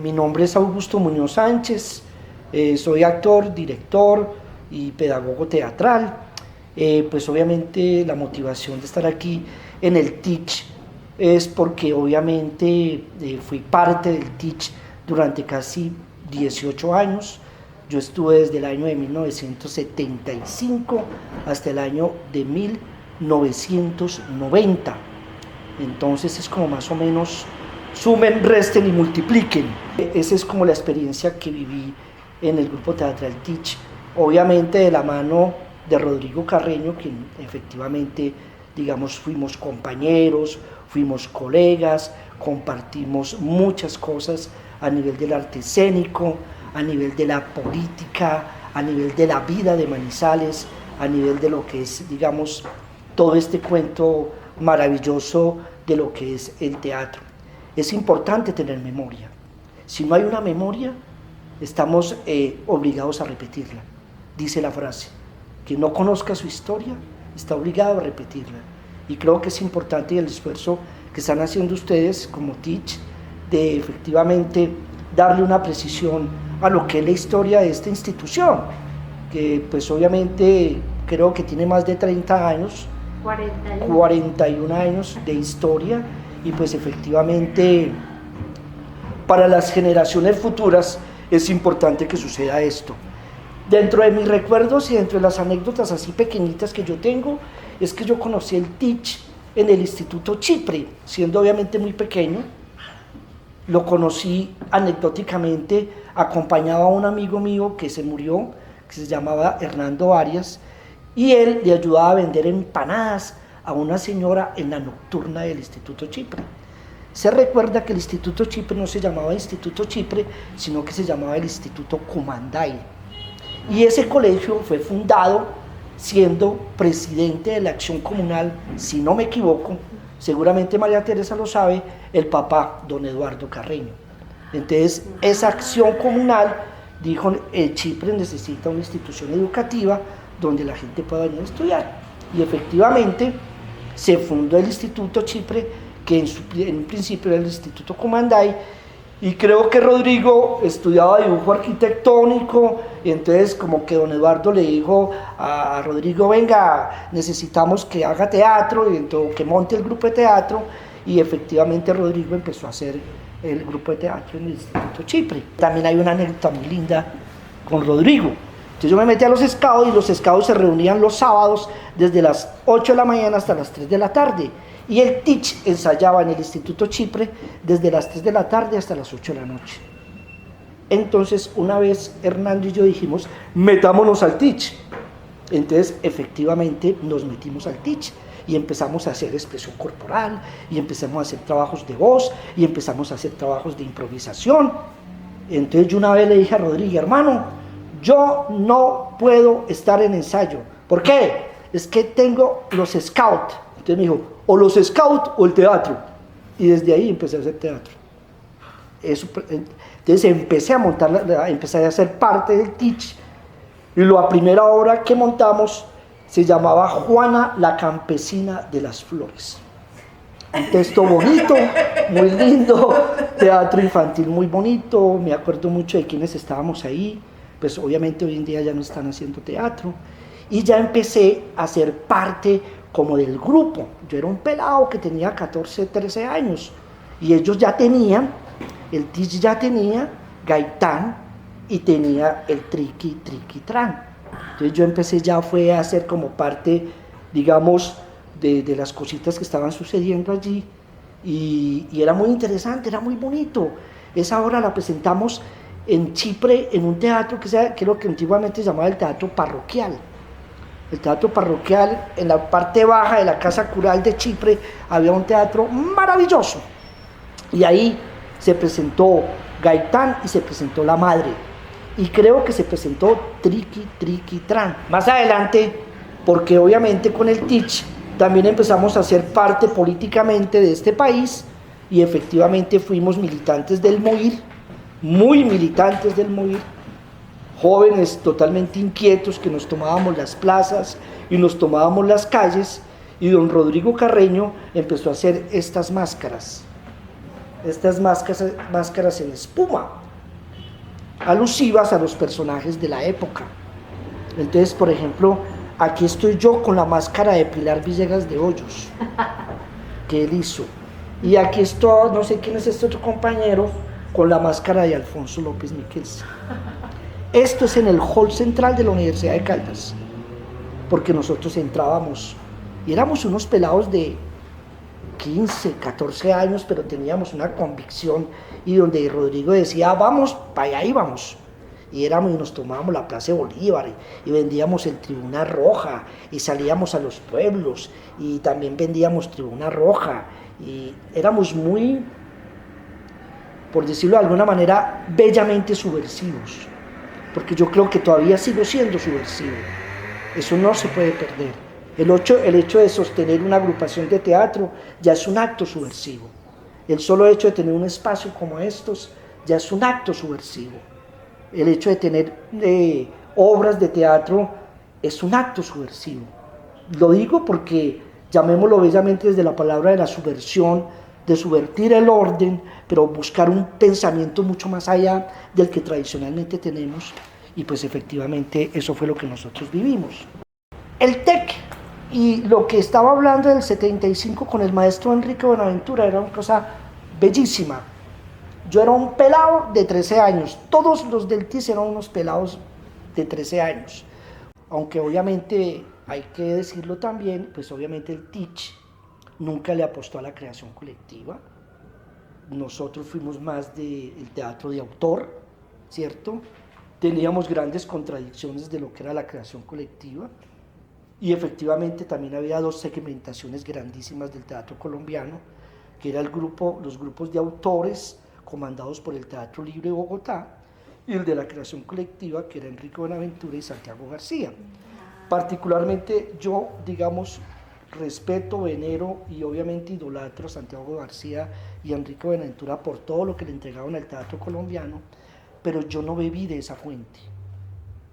Mi nombre es Augusto Muñoz Sánchez, soy actor, director y pedagogo teatral. Pues obviamente la motivación de estar aquí en el TICH es porque obviamente fui parte del TICH durante casi 18 años. Yo estuve desde el año de 1975 hasta el año de 1990. Entonces es como más o menos sumen, resten y multipliquen. Esa es como la experiencia que viví en el grupo teatral TICH, obviamente de la mano de Rodrigo Carreño, quien efectivamente, digamos, fuimos compañeros, fuimos colegas, compartimos muchas cosas a nivel del arte escénico, a nivel de la política, a nivel de la vida de Manizales, a nivel de lo que es, digamos, todo este cuento maravilloso de lo que es el teatro. Es importante tener memoria. Si no hay una memoria, estamos obligados a repetirla. Dice la frase, quien no conozca su historia está obligado a repetirla. Y creo que es importante el esfuerzo que están haciendo ustedes como TICH de efectivamente darle una precisión a lo que es la historia de esta institución, que pues obviamente creo que tiene más de 30 años, 41 años de historia, y pues efectivamente para las generaciones futuras es importante que suceda esto. Dentro de mis recuerdos y dentro de las anécdotas así pequeñitas que yo tengo, es que yo conocí el TICH en el Instituto Chipre, siendo obviamente muy pequeño. Lo conocí anecdóticamente acompañado a un amigo mío que se murió, que se llamaba Hernando Arias, y él le ayudaba a vender empanadas a una señora en la nocturna del Instituto Chipre. Se recuerda que el Instituto Chipre no se llamaba Instituto Chipre, sino que se llamaba el Instituto Cumanday. Y ese colegio fue fundado siendo presidente de la Acción Comunal, si no me equivoco, seguramente María Teresa lo sabe, el papá, don Eduardo Carreño. Entonces, esa Acción Comunal dijo, Chipre necesita una institución educativa donde la gente pueda venir a estudiar. Y efectivamente, se fundó el Instituto Chipre, que en un principio era el Instituto Cumanday, y creo que Rodrigo estudiaba dibujo arquitectónico, y entonces como que don Eduardo le dijo a Rodrigo, venga, necesitamos que haga teatro, y entonces que monte el grupo de teatro, y efectivamente Rodrigo empezó a hacer el grupo de teatro en el Instituto Chipre. También hay una anécdota muy linda con Rodrigo. Entonces yo me metí a los scouts, y los scouts se reunían los sábados desde las 8 de la mañana hasta las 3 de la tarde, y el TICH ensayaba en el Instituto Chipre desde las 3 de la tarde hasta las 8 de la noche. Entonces una vez Hernando y yo dijimos, metámonos al TICH. Entonces efectivamente nos metimos al TICH y empezamos a hacer expresión corporal, y empezamos a hacer trabajos de voz, y empezamos a hacer trabajos de improvisación. Entonces yo una vez le dije a Rodrigo, hermano, yo no puedo estar en ensayo. ¿Por qué? Es que tengo los scouts. Entonces me dijo, o los scouts o el teatro. Y desde ahí empecé a hacer teatro. Entonces empecé a montar, empecé a ser parte del TICH. Y la primera obra que montamos se llamaba Juana la campesina de las flores. Un texto bonito, muy lindo, teatro infantil muy bonito. Me acuerdo mucho de quienes estábamos ahí. Pues obviamente hoy en día ya no están haciendo teatro. Y ya empecé a ser parte como del grupo. Yo era un pelado que tenía 14, 13 años, y ellos ya tenían, el TICH ya tenía Gaitán y tenía el Triqui Triqui Tran. Entonces yo empecé ya fue a hacer como parte, digamos, de las cositas que estaban sucediendo allí, y era muy interesante, era muy bonito. Esa obra la presentamos en Chipre, en un teatro que es lo que antiguamente se llamaba el teatro parroquial. El teatro parroquial, en la parte baja de la Casa Cural de Chipre, había un teatro maravilloso. Y ahí se presentó Gaitán y se presentó La Madre. Y creo que se presentó Triqui Triqui Tran. Más adelante, porque obviamente con el TICH también empezamos a ser parte políticamente de este país, y efectivamente fuimos militantes del MOIR, muy militantes del MOIR, jóvenes totalmente inquietos que nos tomábamos las plazas y nos tomábamos las calles, y don Rodrigo Carreño empezó a hacer estas máscaras. estas máscaras en espuma, alusivas a los personajes de la época. Entonces, por ejemplo, aquí estoy yo con la máscara de Pilar Villegas de Hoyos, que él hizo. Y aquí estoy, no sé quién es este otro compañero, con la máscara de Alfonso López Miquels. Esto es en el hall central de la Universidad de Caldas, porque nosotros entrábamos y éramos unos pelados de 15, 14 años, pero teníamos una convicción, y donde Rodrigo decía, vamos, para allá íbamos. Y nos tomábamos la Plaza de Bolívar y vendíamos en Tribuna Roja y salíamos a los pueblos y también vendíamos Tribuna Roja y éramos muy, por decirlo de alguna manera, bellamente subversivos, porque yo creo que todavía sigo siendo subversivo. Eso no se puede perder. El hecho de sostener una agrupación de teatro ya es un acto subversivo. El solo hecho de tener un espacio como estos ya es un acto subversivo. El hecho de tener obras de teatro es un acto subversivo. Lo digo porque, llamémoslo bellamente desde la palabra de la subversión, de subvertir el orden, pero buscar un pensamiento mucho más allá del que tradicionalmente tenemos, y pues efectivamente eso fue lo que nosotros vivimos. El TEC, y lo que estaba hablando del 75 con el maestro Enrique Buenaventura, era una cosa bellísima. Yo era un pelado de 13 años, todos los del TIS eran unos pelados de 13 años, aunque obviamente hay que decirlo también, pues obviamente el TICH nunca le apostó a la creación colectiva. Nosotros fuimos más del teatro de autor, ¿cierto? Teníamos grandes contradicciones de lo que era la creación colectiva, y efectivamente también había dos segmentaciones grandísimas del teatro colombiano, que era los grupos de autores comandados por el Teatro Libre de Bogotá, y el de la creación colectiva, que era Enrique Buenaventura y Santiago García. Particularmente yo, digamos, respeto, venero y obviamente idolatro a Santiago García y a Enrique Buenaventura por todo lo que le entregaron al teatro colombiano, pero yo no bebí de esa fuente.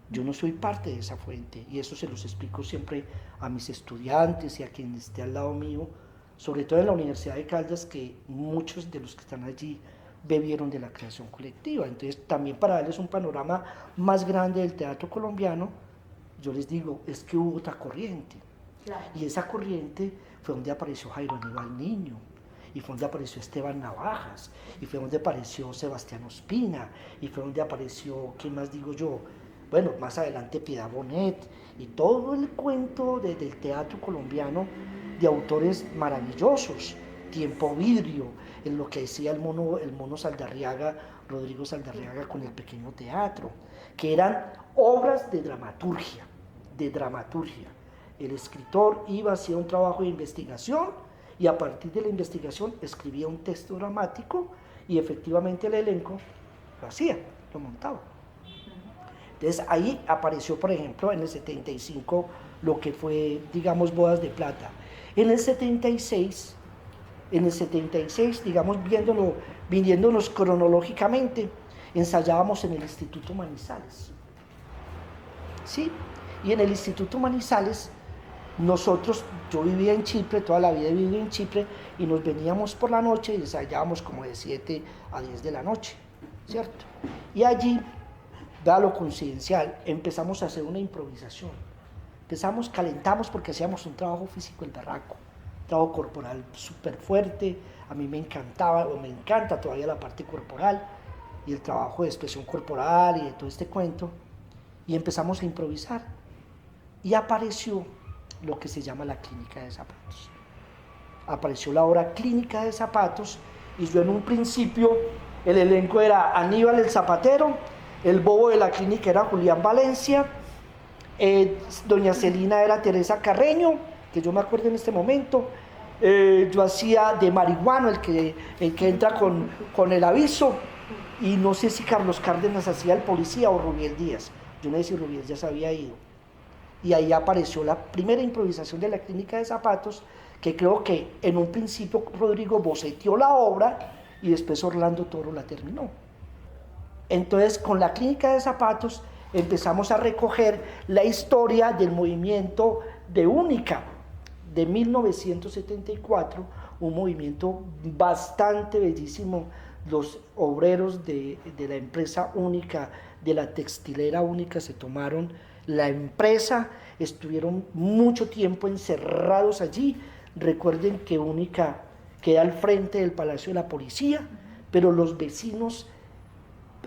Yo no soy parte de esa fuente, y eso se los explico siempre a mis estudiantes y a quien esté al lado mío, sobre todo en la Universidad de Caldas, que muchos de los que están allí bebieron de la creación colectiva. Entonces, también para darles un panorama más grande del teatro colombiano, yo les digo, es que hubo otra corriente. Claro. Y esa corriente fue donde apareció Jairo Aníbal Niño, y fue donde apareció Esteban Navajas, y fue donde apareció Sebastián Ospina, y fue donde apareció, ¿qué más digo yo? Bueno, más adelante Piedad Bonet, y todo el cuento del teatro colombiano de autores maravillosos, Tiempo Vidrio, en lo que decía el mono Saldarriaga, Rodrigo Saldarriaga, con el pequeño teatro, que eran obras de dramaturgia. El escritor iba, hacía un trabajo de investigación, y a partir de la investigación escribía un texto dramático, y efectivamente el elenco lo hacía, lo montaba. Entonces ahí apareció, por ejemplo, en el 75 lo que fue, digamos, Bodas de Plata. En el 76, digamos, viniéndonos cronológicamente, ensayábamos en el Instituto Manizales. ¿Sí? Y en el Instituto Manizales, yo vivía en Chipre, toda la vida he vivido en Chipre, y nos veníamos por la noche y ensayábamos como de 7 a 10 de la noche, ¿cierto? Y allí, dado lo coincidencial, empezamos a hacer una improvisación. Calentamos porque hacíamos un trabajo físico el berraco, trabajo corporal súper fuerte. A mí me encantaba, o me encanta todavía la parte corporal, y el trabajo de expresión corporal y de todo este cuento, y empezamos a improvisar. Y apareció lo que se llama la Clínica de Zapatos. Apareció la obra Clínica de Zapatos, y yo en un principio, el elenco era Aníbal el Zapatero, el bobo de la clínica era Julián Valencia, doña Celina era Teresa Carreño, que yo me acuerdo en este momento, yo hacía de marihuano, el que entra con el aviso, y no sé si Carlos Cárdenas hacía el policía o Rubiel Díaz, yo no sé si Rubiel ya se había ido. Y ahí apareció la primera improvisación de la Clínica de Zapatos, que creo que en un principio Rodrigo boceteó la obra y después Orlando Toro la terminó. Entonces, con la Clínica de Zapatos empezamos a recoger la historia del movimiento de Única de 1974, un movimiento bastante bellísimo. Los obreros de la empresa única, de la textilera única, se tomaron la empresa, estuvieron mucho tiempo encerrados allí. Recuerden que única queda al frente del Palacio de la Policía, pero los vecinos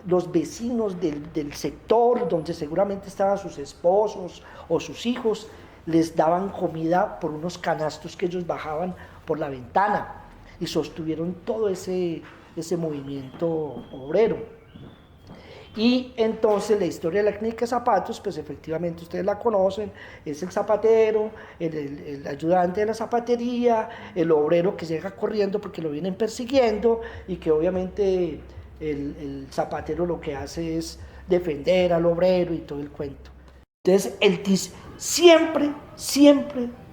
del sector donde seguramente estaban sus esposos o sus hijos, les daban comida por unos canastos que ellos bajaban por la ventana y sostuvieron todo ese movimiento obrero. Y entonces la historia de la clínica de zapatos, pues efectivamente ustedes la conocen, es el zapatero, el ayudante de la zapatería, el obrero que llega corriendo porque lo vienen persiguiendo y que obviamente el zapatero lo que hace es defender al obrero y todo el cuento. Entonces el TIS siempre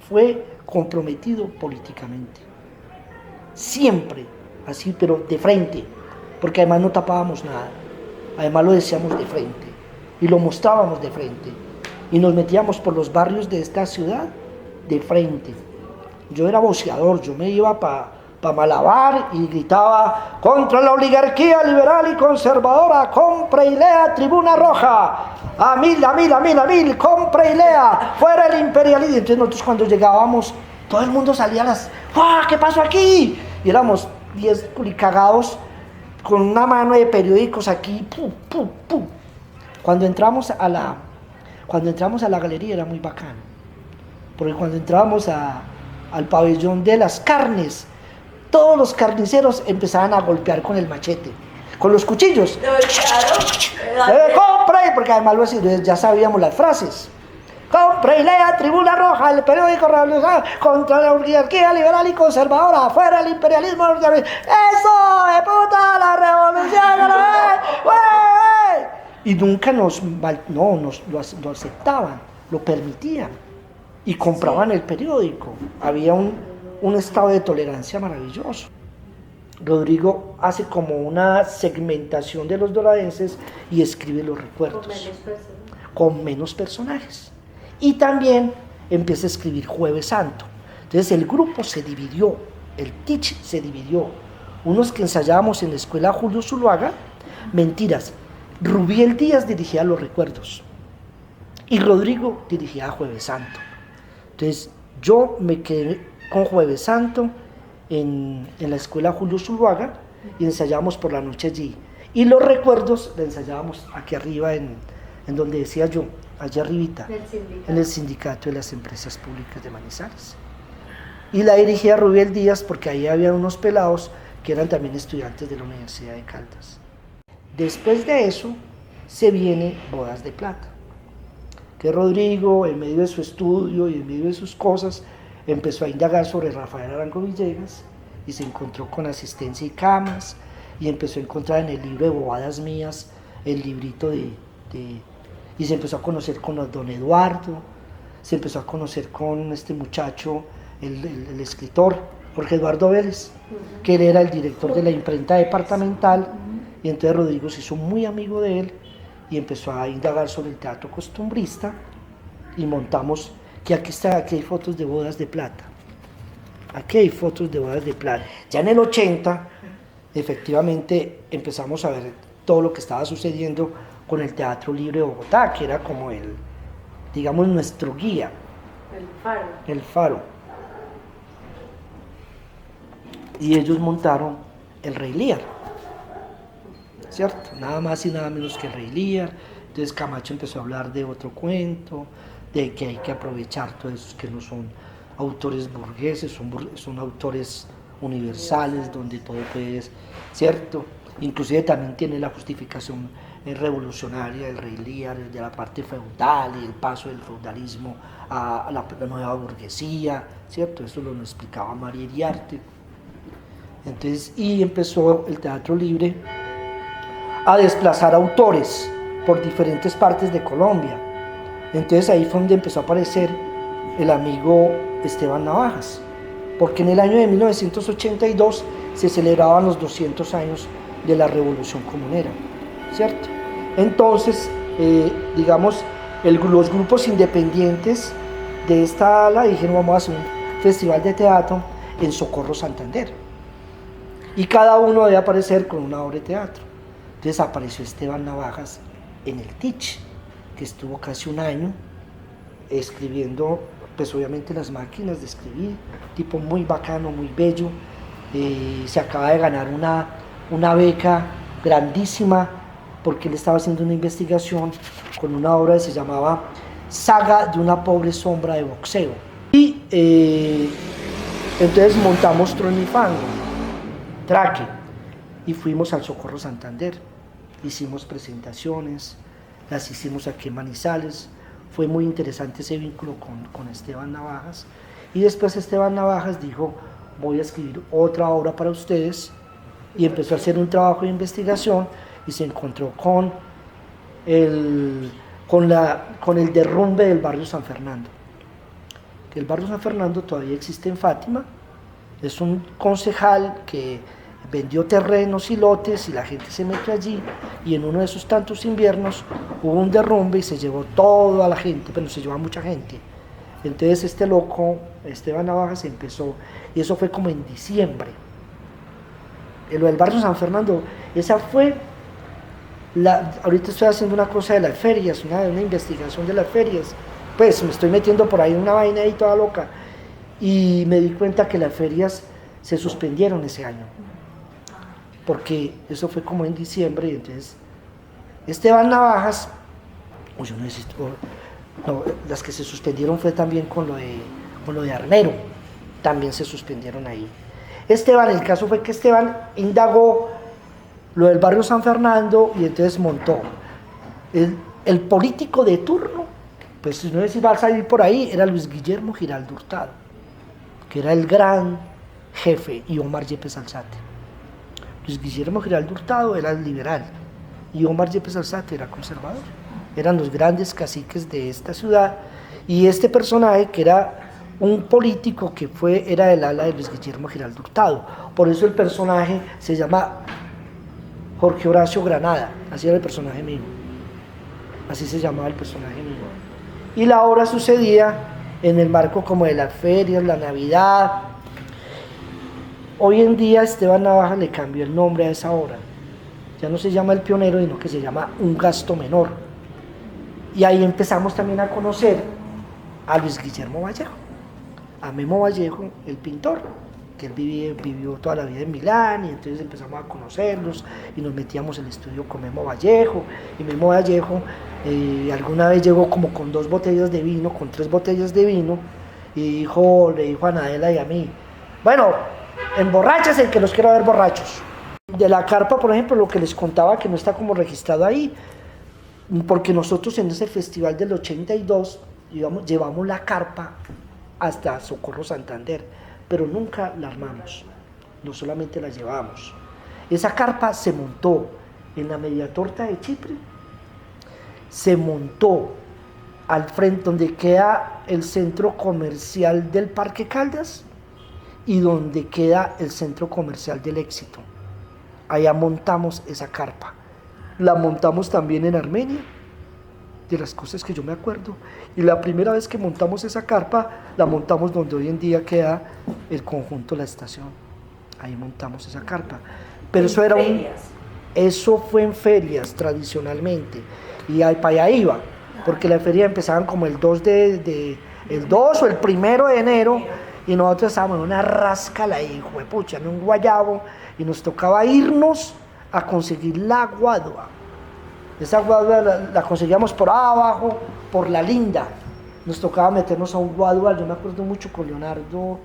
fue comprometido políticamente, siempre, así, pero de frente, porque además no tapábamos nada. Además lo decíamos de frente y lo mostrábamos de frente y nos metíamos por los barrios de esta ciudad de frente. Yo era voceador, yo me iba para Malabar y gritaba: contra la oligarquía liberal y conservadora, compra y lea Tribuna Roja, a mil, compra y lea, fuera el imperialismo. Entonces nosotros cuando llegábamos, todo el mundo salía a las: ¡ah! ¿Qué pasó aquí? Y éramos 10 culicagados con una mano de periódicos aquí, Cuando entramos a la galería era muy bacano, porque cuando entrábamos al pabellón de las carnes, todos los carniceros empezaban a golpear con el machete, con los cuchillos. ¡Compre! Porque además ya sabíamos las frases. Compre y lea Tribuna Roja, el periódico revolucionario contra la oligarquía liberal y conservadora, fuera el imperialismo. ¡Eso! ¡De puta la revolución! Y nunca lo aceptaban, lo permitían y compraban el periódico. Había un estado de tolerancia maravilloso. Rodrigo hace como una segmentación de los doradenses y escribe los recuerdos con menos personajes. Y también empieza a escribir Jueves Santo. Entonces el grupo se dividió, el TICH se dividió. Unos que ensayábamos en la escuela Julio Zuluaga, mentiras, Rubiel Díaz dirigía los recuerdos y Rodrigo dirigía Jueves Santo. Entonces yo me quedé con Jueves Santo en la escuela Julio Zuluaga y ensayábamos por la noche allí. Y los recuerdos los ensayábamos aquí arriba en donde decía yo, allá arribita, en el sindicato de las empresas públicas de Manizales. Y la dirigía Rubiel Díaz porque ahí había unos pelados que eran también estudiantes de la Universidad de Caldas. Después de eso se viene Bodas de Plata, que Rodrigo, en medio de su estudio y en medio de sus cosas, empezó a indagar sobre Rafael Arango Villegas y se encontró con Asistencia y Camas y empezó a encontrar en el libro de Bobadas Mías el librito y se empezó a conocer con don Eduardo, se empezó a conocer con este muchacho, el escritor Jorge Eduardo Vélez, que él era el director de la imprenta departamental, y entonces Rodrigo se hizo muy amigo de él y empezó a indagar sobre el teatro costumbrista y montamos, que aquí hay fotos de Bodas de Plata, aquí hay fotos de Bodas de Plata. Ya en el 80, efectivamente, empezamos a ver todo lo que estaba sucediendo con el Teatro Libre de Bogotá, que era como digamos, nuestro guía. El faro. Y ellos montaron el Rey Lear, ¿cierto? Nada más y nada menos que el Rey Lear. Entonces Camacho empezó a hablar de otro cuento, de que hay que aprovechar todos esos que no son autores burgueses, son autores universales, donde todo puede, ¿cierto? Inclusive también tiene la justificación revolucionaria del Rey Lear, de la parte feudal y el paso del feudalismo a la nueva burguesía, ¿cierto? Eso lo explicaba María Iriarte. Entonces, y empezó el Teatro Libre a desplazar autores por diferentes partes de Colombia. Entonces ahí fue donde empezó a aparecer el amigo Esteban Navajas, porque en el año de 1982 se celebraban los 200 años de la Revolución Comunera, ¿cierto? Entonces, digamos, los grupos independientes de esta ala dijeron: vamos a hacer un festival de teatro en Socorro Santander. Y cada uno debe aparecer con una obra de teatro. Entonces apareció Esteban Navajas en el TICH, que estuvo casi un año escribiendo, pues obviamente las máquinas de escribir, tipo muy bacano, muy bello. Se acaba de ganar una beca grandísima porque él estaba haciendo una investigación con una obra que se llamaba Saga de una pobre sombra de boxeo. Y entonces montamos Trueno y Fango, Traque, y fuimos al Socorro Santander. Hicimos presentaciones, las hicimos aquí en Manizales. Fue muy interesante ese vínculo con Esteban Navajas. Y después Esteban Navajas dijo, voy a escribir otra obra para ustedes, y empezó a hacer un trabajo de investigación y se encontró con el derrumbe del barrio San Fernando. Que el barrio San Fernando todavía existe en Fátima, es un concejal que vendió terrenos y lotes y la gente se metió allí, y en uno de esos tantos inviernos hubo un derrumbe y se llevó toda la gente, pero se llevó a mucha gente. Entonces este loco, Esteban Navajas, empezó, y eso fue como en diciembre. Lo del barrio San Fernando, esa fue, ahorita estoy haciendo una cosa de las ferias, una investigación de las ferias, pues me estoy metiendo por ahí en una vaina ahí toda loca, y me di cuenta que las ferias se suspendieron ese año, porque eso fue como en diciembre. Y entonces Esteban Navajas, yo no necesito, no, las que se suspendieron fue también con lo de Armero, también se suspendieron ahí. Esteban, el caso fue que Esteban indagó lo del barrio San Fernando y entonces montó el político de turno, pues si no sé si va a salir por ahí, era Luis Guillermo Giraldo Hurtado, que era el gran jefe, y Omar Yepes Alzate. Luis Guillermo Giraldo Hurtado era liberal y Omar Yepes Alzate era conservador. Eran los grandes caciques de esta ciudad, y este personaje, que era un político que era del ala de Luis Guillermo Giraldo Hurtado. Por eso el personaje se llama Jorge Horacio Granada, así era el personaje mío, así se llamaba el personaje mío. Y la obra sucedía en el marco como de las ferias, la Navidad. Hoy en día Esteban Navajas le cambió el nombre a esa obra, ya no se llama El Pionero, sino que se llama Un Gasto Menor. Y ahí empezamos también a conocer a Luis Guillermo Vallejo, a Memo Vallejo, el pintor, que él vivió toda la vida en Milán, y entonces empezamos a conocerlos y nos metíamos en el estudio con Memo Vallejo. Y Memo Vallejo alguna vez llegó como con 2 botellas de vino, con 3 botellas de vino, y le dijo a Anadela y a mí, bueno, emborráchense, que los quiero ver borrachos. De la carpa, por ejemplo, lo que les contaba, que no está como registrado ahí, porque nosotros en ese festival del 82 llevamos la carpa hasta Socorro Santander, pero nunca la armamos, no solamente la llevamos. Esa carpa se montó en la Media Torta de Chipre, se montó al frente donde queda el centro comercial del Parque Caldas y donde queda el centro comercial del Éxito. Allá montamos esa carpa. La montamos también en Armenia, de las cosas que yo me acuerdo. Y la primera vez que montamos esa carpa, la montamos donde hoy en día queda el conjunto La Estación. Ahí montamos esa carpa. Pero eso fue en ferias tradicionalmente. Y ahí para allá iba, porque las ferias empezaban como el 2 o el 1 de enero, y nosotros estábamos en una rascala, hijo de pucha, en un guayabo, y nos tocaba irnos a conseguir la guadua. Esa guadua la conseguíamos por abajo, por La Linda. Nos tocaba meternos a un guadual. Yo me acuerdo mucho con Leonardo,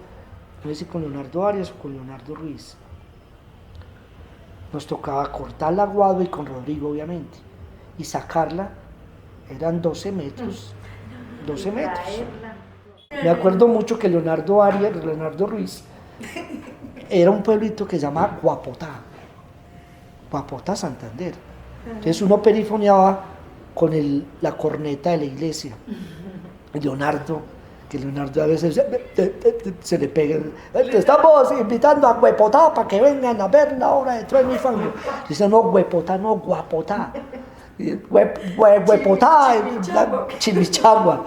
no sé si con Leonardo Arias o con Leonardo Ruiz. Nos tocaba cortar la guadua, y con Rodrigo obviamente, y sacarla. Eran 12 metros. 12 metros. Me acuerdo mucho que Leonardo Ruiz, era un pueblito que se llama Guapotá, Santander. Entonces uno perifoneaba con la corneta de la iglesia. Leonardo a veces se le pega, te estamos invitando a Huepotá para que vengan a ver la obra de Trueno y Fango. Dice, no, Huepotá, no, Guapotá. Huepotá, Chimichagua.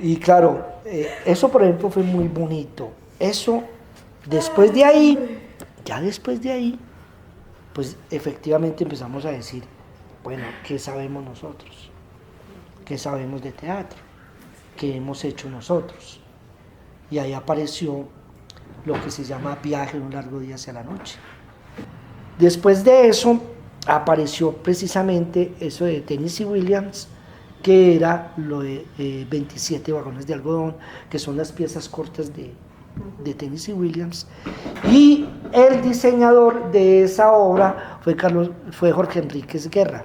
Y claro, eso por ejemplo fue muy bonito. Eso Después de ahí, ya después de ahí, pues efectivamente empezamos a decir, bueno, ¿qué sabemos nosotros? ¿Qué sabemos de teatro? ¿Qué hemos hecho nosotros? Y ahí apareció lo que se llama Viaje de un largo día hacia la noche. Después de eso apareció precisamente eso de Tennessee Williams, que era lo de 27 vagones de algodón, que son las piezas cortas de Tennessee Williams, y el diseñador de esa obra fue Jorge Enríquez Guerra.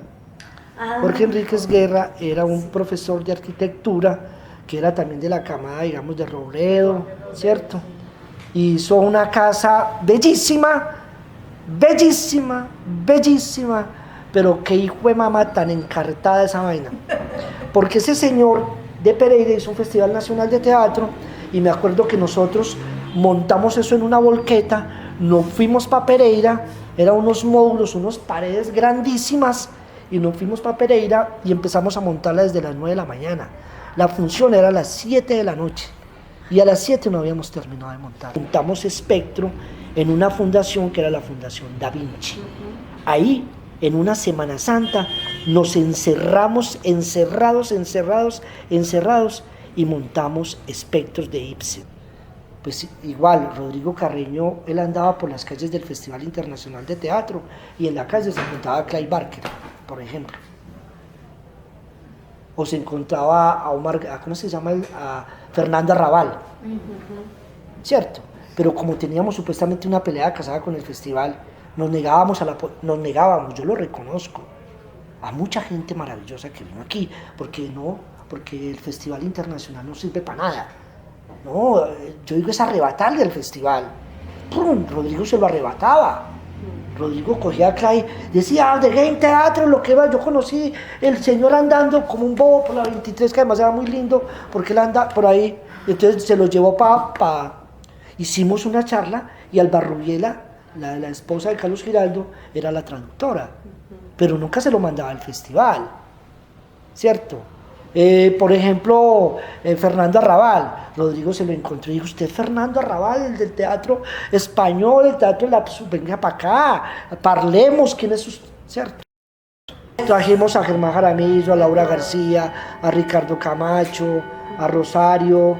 Jorge Enríquez Guerra era un profesor de arquitectura que era también de la camada, digamos, de Robledo, ¿cierto? Hizo una casa bellísima, bellísima, bellísima, pero qué hijo de mamá tan encartada esa vaina. Porque ese señor de Pereira hizo un Festival Nacional de Teatro y me acuerdo que nosotros montamos eso en una volqueta, nos fuimos para Pereira, eran unos módulos, unas paredes grandísimas, y nos fuimos para Pereira y empezamos a montarla desde las 9 de la mañana. La función era a las 7 de la noche y a las 7 no habíamos terminado de montar. Montamos Espectro en una fundación que era la Fundación Da Vinci. Ahí, en una Semana Santa, nos encerramos, encerrados, y montamos Espectros de Ibsen. Pues igual, Rodrigo Carreño, él andaba por las calles del Festival Internacional de Teatro y en la calle se encontraba Clive Barker, por ejemplo. O se encontraba ¿cómo se llama? A Fernanda Raval, ¿cierto? Pero como teníamos supuestamente una pelea casada con el festival, nos negábamos, yo lo reconozco, a mucha gente maravillosa que vino aquí, porque el Festival Internacional no sirve para nada. No, yo digo es arrebatarle al festival. ¡Pum! Rodrigo se lo arrebataba. Rodrigo cogía acá y decía, de Game Teatro, lo que va, yo conocí el señor andando como un bobo por la 23, que además era muy lindo, porque él anda por ahí, entonces se lo llevó hicimos una charla, y Alba Rubiela, la esposa de Carlos Giraldo, era la traductora, pero nunca se lo mandaba al festival, ¿cierto? Por ejemplo, Fernando Arrabal, Rodrigo se lo encontró y dijo, usted es Fernando Arrabal, el del teatro español, el teatro de la... venga para acá, parlemos, ¿quién es usted? ¿Cierto? Trajimos a Germán Jaramillo, a Laura García, a Ricardo Camacho, a Rosario,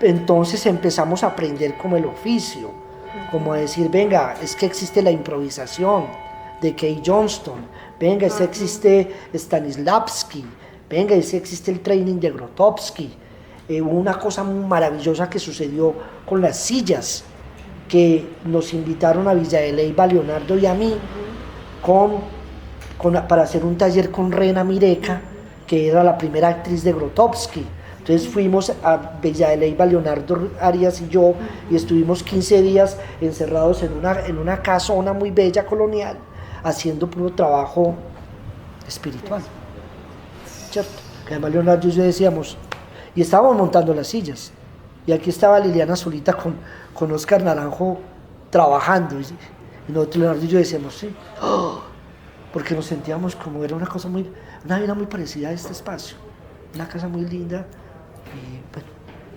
entonces empezamos a aprender como el oficio, como a decir, venga, es que existe la improvisación de Kay Johnston, venga, es que existe Stanislavski, venga, es que existe el training de Grotowski. Hubo una cosa muy maravillosa que sucedió con las sillas, que nos invitaron a Villa de Leyva, a Leonardo y a mí, para hacer un taller con Rena Mireca, que era la primera actriz de Grotowski. Entonces fuimos a Villa de Leyva, Leonardo Arias y yo, y estuvimos 15 días encerrados en una casona muy bella colonial, haciendo puro trabajo espiritual, ¿cierto? Que además Leonardo y yo decíamos, y estábamos montando las sillas, y aquí estaba Liliana solita con Oscar Naranjo trabajando, y nosotros, Leonardo y yo, decíamos, sí, ¡oh! Porque nos sentíamos como, era una vida muy parecida a este espacio, una casa muy linda,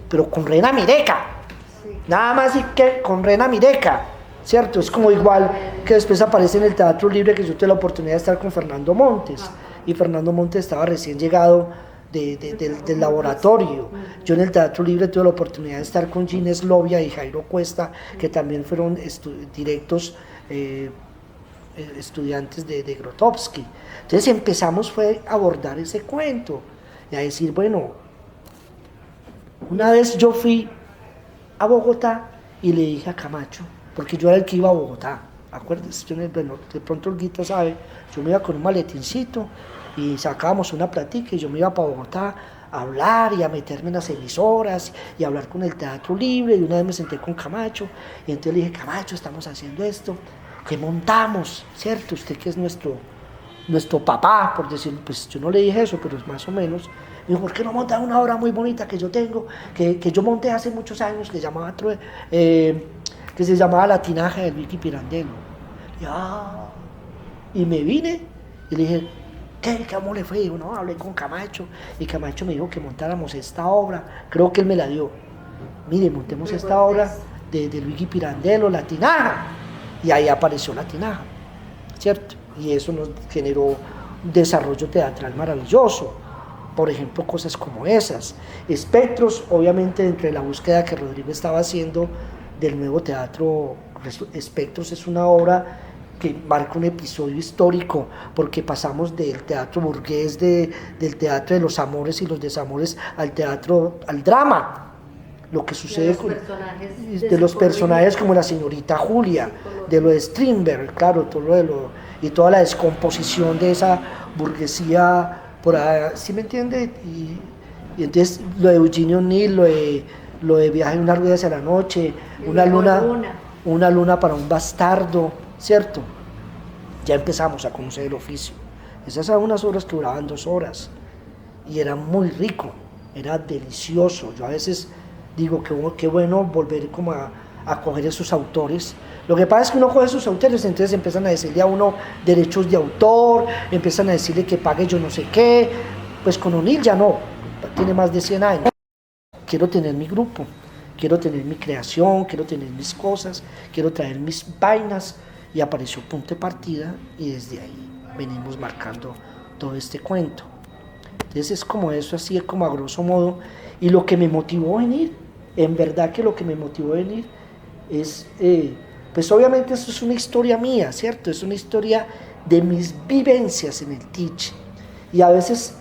pero con Rena Mireca, nada más y que con Rena Mireca, ¿cierto? Es como igual que después aparece en el Teatro Libre, que yo tuve la oportunidad de estar con Fernando Montes, y Fernando Montes estaba recién llegado del laboratorio. Yo en el Teatro Libre tuve la oportunidad de estar con Ginés Lovia y Jairo Cuesta, que también fueron directos estudiantes de Grotowski. Entonces empezamos a abordar ese cuento y a decir, bueno, una vez yo fui a Bogotá y le dije a Camacho, porque yo era el que iba a Bogotá, acuérdense, bueno, de pronto Olguita sabe, yo me iba con un maletincito y sacábamos una platica y yo me iba para Bogotá a hablar y a meterme en las emisoras y a hablar con el Teatro Libre, y una vez me senté con Camacho y entonces le dije, Camacho, estamos haciendo esto, ¿qué montamos? ¿Cierto? Usted que es nuestro papá, por decirlo, pues yo no le dije eso, pero es más o menos. Me dijo, ¿por qué no montas una obra muy bonita que yo tengo, que yo monté hace muchos años, que se llamaba La Tinaja del Vicky Pirandello? Y me vine y le dije, ¿cómo le fue? Y no, hablé con Camacho, y Camacho me dijo que montáramos esta obra, creo que él me la dio. Mire, montemos esta obra, de Luigi Pirandello, La Tinaja, y ahí apareció La Tinaja, ¿cierto? Y eso nos generó un desarrollo teatral maravilloso. Por ejemplo, cosas como esas. Espectros, obviamente, entre la búsqueda que Rodrigo estaba haciendo del nuevo teatro, Espectros es una obra que marca un episodio histórico, porque pasamos del teatro burgués, del teatro de los amores y los desamores, al teatro, al drama. Lo que sucede de los personajes como la señorita Julia, de lo de Strindberg, claro, todo y toda la descomposición de esa burguesía por ahí, ¿sí me entiende? Y entonces lo de Eugene O'Neill, lo de Viaje en una rueda hacia la noche, una luna para un bastardo, ¿cierto? Ya empezamos a conocer el oficio. Esas eran unas obras que duraban 2 horas y era muy rico, era delicioso. Yo a veces digo que qué bueno volver como a coger esos autores. Lo que pasa es que uno coge esos autores, entonces empiezan a decirle a uno derechos de autor, empiezan a decirle que pague yo no sé qué. Pues con O'Neill ya no, tiene más de 100 años. Quiero tener mi grupo, quiero tener mi creación, quiero tener mis cosas, quiero traer mis vainas, y apareció Punto de Partida y desde ahí venimos marcando todo este cuento. Entonces es como eso, así es como a grosso modo. Y lo que me motivó a venir, en verdad que lo que me motivó a venir es, pues obviamente esto es una historia mía, ¿cierto? Es una historia de mis vivencias en el Teach. Y a veces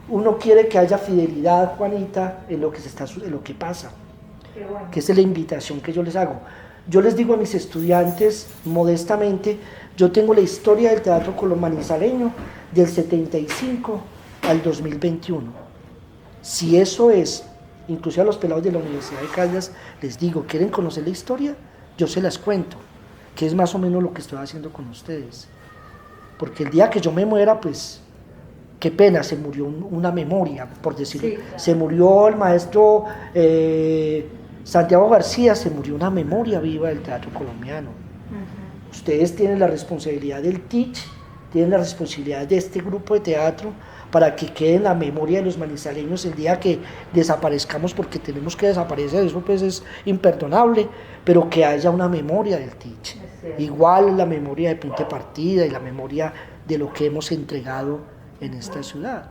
uno quiere que haya fidelidad, Juanita, en lo que pasa. Bueno. Que es la invitación que yo les hago. Yo les digo a mis estudiantes, modestamente, yo tengo la historia del teatro manizaleño del 75 al 2021. Si eso es, incluso a los pelados de la Universidad de Caldas, les digo, ¿quieren conocer la historia? Yo se las cuento, que es más o menos lo que estoy haciendo con ustedes. Porque el día que yo me muera, pues, qué pena, se murió una memoria, por decirlo. Sí, claro. Se murió el maestro Santiago García, se murió una memoria viva del teatro colombiano. Uh-huh. Ustedes tienen la responsabilidad del Teach, tienen la responsabilidad de este grupo de teatro, para que quede en la memoria de los manizaleños el día que desaparezcamos, porque tenemos que desaparecer, eso pues es imperdonable, pero que haya una memoria del Teach. Igual la memoria de Punto de Partida y la memoria de lo que hemos entregado en esta ciudad.